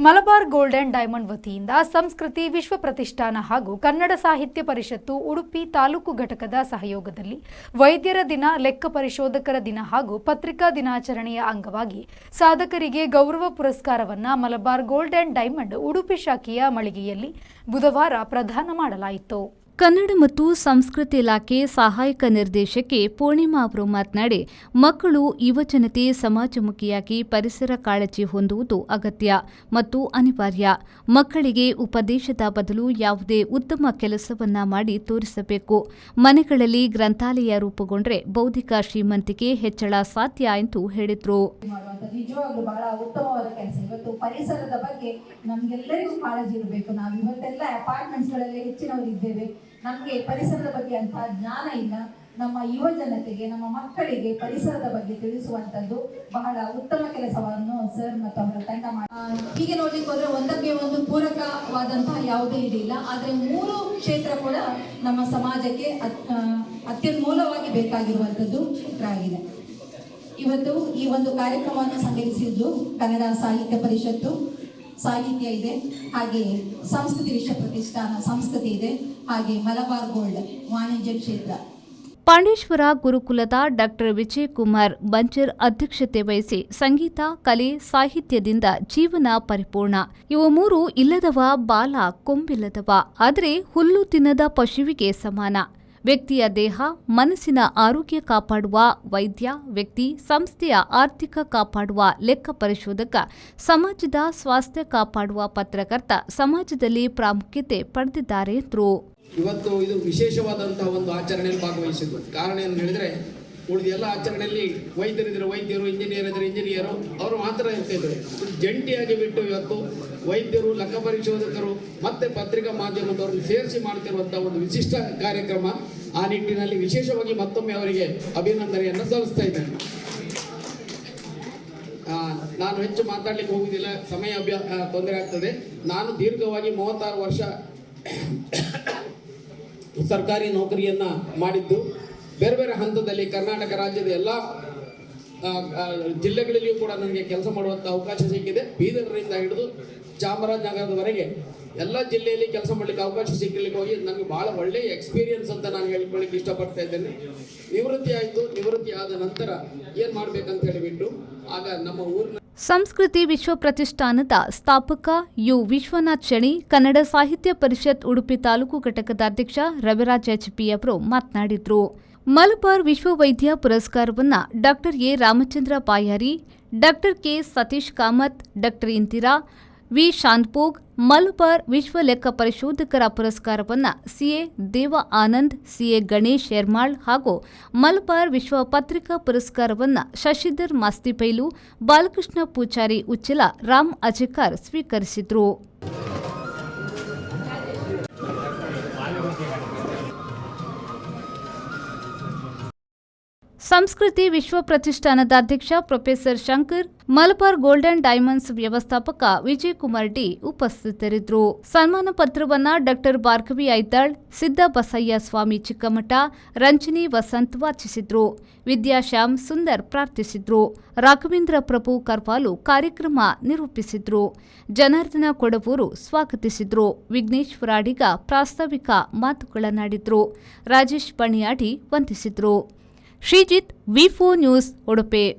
Malabar gold and diamond ವತಿಯಿಂದ ಸಂಸ್ಕೃತಿ ವಿಶ್ವ ಪ್ರತಿಷ್ಠಾನ ಹಾಗೂ ಕನ್ನಡ ಸಾಹಿತ್ಯ ಪರಿಷತ್ತು ಉಡುಪಿ ತಾಲೂಕು ಘಟಕದ ಸಹಯೋಗದಲ್ಲಿ ವೈದ್ಯರ ದಿನ, ಲೆಕ್ಕ ಪರಿಶೋಧಕರ ದಿನ ಹಾಗೂ ಪತ್ರಿಕಾ ದಿನಾಚರಣೆಯ ಅಂಗವಾಗಿ ಸಾಧಕರಿಗೆ ಗೌರವ ಪುರಸ್ಕಾರವನ್ನು Malabar gold and diamond Udupi ಶಾಖೆಯ ಮಳಿಗೆಯಲ್ಲಿ ಬುಧವಾರ ಪ್ರದಾನ ಮಾಡಲಾಯಿತು. ಕನ್ನಡ ಮತ್ತು ಸಂಸ್ಕೃತಿ ಇಲಾಖೆ ಸಹಾಯಕ ನಿರ್ದೇಶಕಿ ಪೂರ್ಣಿಮಾ ಅವರು ಮಾತನಾಡಿ, ಮಕ್ಕಳು ಯುವಜನತೆ ಸಮಾಜಮುಖಿಯಾಗಿ ಪರಿಸರ ಕಾಳಜಿ ಹೊಂದುವುದು ಅಗತ್ಯ ಮತ್ತು ಅನಿವಾರ್ಯ. ಮಕ್ಕಳಿಗೆ ಉಪದೇಶದ ಬದಲು ಯಾವುದೇ ಉತ್ತಮ ಕೆಲಸವನ್ನ ಮಾಡಿ ತೋರಿಸಬೇಕು. ಮನೆಗಳಲ್ಲಿ ಗ್ರಂಥಾಲಯ ರೂಪುಗೊಂಡ್ರೆ ಬೌದ್ಧಿಕ ಶ್ರೀಮಂತಿಕೆ ಹೆಚ್ಚಳ ಸಾಧ್ಯ ಎಂದು ಹೇಳಿದರು. ನಿಜವಾಗ್ಲೂ ಬಹಳ ಉತ್ತಮವಾದ ಕೆಲಸ. ಇವತ್ತು ಪರಿಸರದ ಬಗ್ಗೆ ನಮ್ಗೆಲ್ಲರಿಗೂ ಕಾಳಜಿ ಇರಬೇಕು. ನಾವು ಇವತ್ತೆಲ್ಲ ಅಪಾರ್ಟ್ಮೆಂಟ್ಸ್ ಗಳಲ್ಲಿ ಹೆಚ್ಚಿನವರು ಇದ್ದೇವೆ. ನಮಗೆ ಪರಿಸರದ ಬಗ್ಗೆ ಅಂತ ಜ್ಞಾನ ಇಲ್ಲ. ನಮ್ಮ ಯುವ ಜನತೆಗೆ, ನಮ್ಮ ಮಕ್ಕಳಿಗೆ ಪರಿಸರದ ಬಗ್ಗೆ ತಿಳಿಸುವಂತದ್ದು ಬಹಳ ಉತ್ತಮ ಕೆಲಸವನ್ನು ಸರ್ ಮತ್ತು ಅವರ ತಂಡ ಹೀಗೆ ನೋಡ್ಲಿಕ್ಕೆ ಹೋದ್ರೆ ಒಂದಕ್ಕೆ ಒಂದು ಪೂರಕವಾದಂತಹ ಯಾವುದೇ ಇದಿಲ್ಲ. ಆದ್ರೆ ಮೂರು ಕ್ಷೇತ್ರ ಕೂಡ ನಮ್ಮ ಸಮಾಜಕ್ಕೆ ಅತ್ಯಮೂಲವಾಗಿ ಬೇಕಾಗಿರುವಂತದ್ದು ಕ್ಷೇತ್ರ ಆಗಿದೆ. ಇವತ್ತು ಈ ಒಂದು ಕಾರ್ಯಕ್ರಮವನ್ನು ಸಂಘಟಿಸಿದ್ದು ಕನ್ನಡ ಸಾಹಿತ್ಯ ಪರಿಷತ್ತು ಸಾಹಿತ್ಯ ಇದೆ, ಹಾಗೆ ಸಂಸ್ಕೃತಿ ವಿಶ್ವ ಪ್ರತಿಷ್ಠಾನ ಸಂಸ್ಕೃತಿ ಇದೆ, ಹಾಗೆ ಮಲಬಾರ್ ಗೋಲ್ಡ್ ವಾಣಿಜ್ಯ ಕ್ಷೇತ್ರ. ಪಾಂಡೇಶ್ವರ ಗುರುಕುಲದ ಡಾಕ್ಟರ್ ವಿಜಯಕುಮಾರ್ ಬಂಜರ್ ಅಧ್ಯಕ್ಷತೆ ವಹಿಸಿ ಸಂಗೀತ, ಕಲೆ, ಸಾಹಿತ್ಯದಿಂದ ಜೀವನ ಪರಿಪೂರ್ಣ. ಇವು ಮೂರು ಇಲ್ಲದವ ಬಾಲ ಕೊಂಬಿಲ್ಲದವ, ಆದರೆ ಹುಲ್ಲು ತಿನ್ನದ ಪಶುವಿಗೆ ಸಮಾನ. ವ್ಯಕ್ತಿಯ ದೇಹ, ಮನಸ್ಸಿನ ಆರೋಗ್ಯ ಕಾಪಾಡುವ ವೈದ್ಯ, ವ್ಯಕ್ತಿ ಸಂಸ್ಥೆಯ ಆರ್ಥಿಕ ಕಾಪಾಡುವ ಲೆಕ್ಕ ಪರಿಶೋಧಕ, ಸಮಾಜದ ಸ್ವಾಸ್ಥ್ಯ ಕಾಪಾಡುವ ಪತ್ರಕರ್ತ ಸಮಾಜದಲ್ಲಿ ಪ್ರಾಮುಖ್ಯತೆ ಪಡೆದಿದ್ದಾರೆ ಎಂದರು. ಇವತ್ತು ಇದು ವಿಶೇಷವಾದಂತಹ ಒಂದು ಆಚರಣೆಯಲ್ಲಿ ಭಾಗವಹಿಸಿದ್ದು. ಕಾರಣ ಏನು ಹೇಳಿದರೆ, ಉಳಿದ ಎಲ್ಲ ಆಚರಣೆಯಲ್ಲಿ ವೈದ್ಯರಿದ್ದರೆ ವೈದ್ಯರು, ಇಂಜಿನಿಯರ್ ಇದ್ದರೆ ಇಂಜಿನಿಯರು, ಅವರು ಮಾತ್ರ ಇರ್ತಿದ್ರು. ಜಂಟಿಯಾಗಿ ಬಿಟ್ಟು ಇವತ್ತು ವೈದ್ಯರು, ಲೆಕ್ಕ ಪರಿಶೋಧಕರು ಮತ್ತು ಪತ್ರಿಕಾ ಮಾಧ್ಯಮದವರನ್ನು ಸೇರಿಸಿ ಮಾಡ್ತಿರುವಂಥ ಒಂದು ವಿಶಿಷ್ಟ ಕಾರ್ಯಕ್ರಮ. ಆ ನಿಟ್ಟಿನಲ್ಲಿ ವಿಶೇಷವಾಗಿ ಮತ್ತೊಮ್ಮೆ ಅವರಿಗೆ ಅಭಿನಂದನೆಯನ್ನು ಸಲ್ಲಿಸ್ತಾ ಇದ್ದೇನೆ. ನಾನು ಹೆಚ್ಚು ಮಾತಾಡಲಿಕ್ಕೆ ಹೋಗುವುದಿಲ್ಲ, ಸಮಯ ತೊಂದರೆ ಆಗ್ತದೆ. ನಾನು ದೀರ್ಘವಾಗಿ 36 ವರ್ಷ ಸರ್ಕಾರಿ ನೌಕರಿಯನ್ನು ಮಾಡಿದ್ದು. ಬೇರೆ ಬೇರೆ ಹಂತದಲ್ಲಿ ಕರ್ನಾಟಕ ರಾಜ್ಯದ ಎಲ್ಲ ಜಿಲ್ಲೆಗಳಲ್ಲಿಯೂ ಕೂಡ ನನಗೆ ಕೆಲಸ ಮಾಡುವಂಥ ಅವಕಾಶ ಸಿಕ್ಕಿದೆ. ಬೀದರ್ನಿಂದ ಹಿಡಿದು ಚಾಮರಾಜನಗರದವರೆಗೆ ಎಲ್ಲ ಜಿಲ್ಲೆಯಲ್ಲಿ ಕೆಲಸ ಮಾಡಲಿಕ್ಕೆ ಅವಕಾಶ ಸಿಕ್ಕಲಿಕ್ಕೆ ಹೋಗಿ ನನಗೆ ಭಾಳ ಒಳ್ಳೆಯ ಎಕ್ಸ್ಪೀರಿಯನ್ಸ್ ಅಂತ ನಾನು ಹೇಳ್ಕೊಳ್ಳಿಕ್ಕೆ ಇಷ್ಟಪಡ್ತಾ ಇದ್ದೇನೆ. ನಿವೃತ್ತಿ ಆಯಿತು. ನಿವೃತ್ತಿ ಆದ ನಂತರ ಏನು ಮಾಡಬೇಕಂತ ಹೇಳಿಬಿಟ್ಟು ಆಗ ನಮ್ಮ ಊರಿನ ಸಂಸ್ಕೃತಿ ವಿಶ್ವ ಪ್ರತಿಷ್ಠಾನದ ಸ್ಥಾಪಕ ಯು ವಿಶ್ವನಾಥ್ ಶೆಣಿ, ಕನ್ನಡ ಸಾಹಿತ್ಯ ಪರಿಷತ್ ಉಡುಪಿ ತಾಲೂಕು ಘಟಕದ ಅಧ್ಯಕ್ಷ ರವಿರಾಜ್ ಎಚ್ಪಿ ಅವರು ಮಾತನಾಡಿದರು. ಮಲಬಾರ್ ವಿಶ್ವ ವೈದ್ಯ ಪುರಸ್ಕಾರವನ್ನು doctor A Ramachandra Bayari, doctor K Satish Kamath, doctor Indira V ಶಾಂತಪೋಗ್, ಮಲಬಾರ್ ವಿಶ್ವ ಲೆಕ್ಕ ಪರಿಶೋಧಕರ ಪುರಸ್ಕಾರವನ್ನು ಸಿಎ ದೇವ ಆನಂದ್, ಸಿಎ ಗಣೇಶ್ ಯರ್ಮಾಳ್ ಹಾಗೂ ಮಲಬಾರ್ ವಿಶ್ವ ಪತ್ರಿಕಾ ಪುರಸ್ಕಾರವನ್ನು ಶಶಿಧರ್ ಮಾಸ್ತಿಪೈಲು, ಬಾಲಕೃಷ್ಣ ಪೂಜಾರಿ ಉಚ್ಚಿಲ, ರಾಮ್ ಅಜೇಕರ್ ಸ್ವೀಕರಿಸಿದರು. ಸಂಸ್ಕೃತಿ ವಿಶ್ವ ಪ್ರತಿಷ್ಠಾನದ ಅಧ್ಯಕ್ಷ professor Shankar, Malabar gold and diamonds ವ್ಯವಸ್ಥಾಪಕ ವಿಜಯಕುಮಾರ್ ಡಿ ಉಪಸ್ಥಿತರಿದ್ದರು. ಸನ್ಮಾನ ಪತ್ರವನ್ನು ಡಾಕ್ಟರ್ ಭಾರ್ಗವಿ ಐತಾಳ್, ಸಿದ್ದ ಬಸಯ್ಯ ಸ್ವಾಮಿ ಚಿಕ್ಕಮಠ, ರಂಜನಿ ವಸಂತ್ ವಾಚಿಸಿದ್ರು. ವಿದ್ಯಾಶ್ಯಾಮ್ ಸುಂದರ್ ಪ್ರಾರ್ಥಿಸಿದ್ರು. ರಾಘವೇಂದ್ರ ಪ್ರಭು ಕರ್ವಾಲು ಕಾರ್ಯಕ್ರಮ ನಿರೂಪಿಸಿದ್ರು. ಜನಾರ್ದನ ಕೊಡವೂರು ಸ್ವಾಗತಿಸಿದ್ರು. ವಿಘ್ನೇಶ್ವರ ಅಡಿಗ ಪ್ರಾಸ್ತಾವಿಕ ಮಾತುಗಳನ್ನಾಡಿದ್ರು. ರಾಜೇಶ್ ಬಣಿಯಾಡಿ ವಂದಿಸಿದ್ರು. ಶ್ರೀಜಿತ್, ವಿ4 ನ್ಯೂಸ್, ಉಡುಪಿ.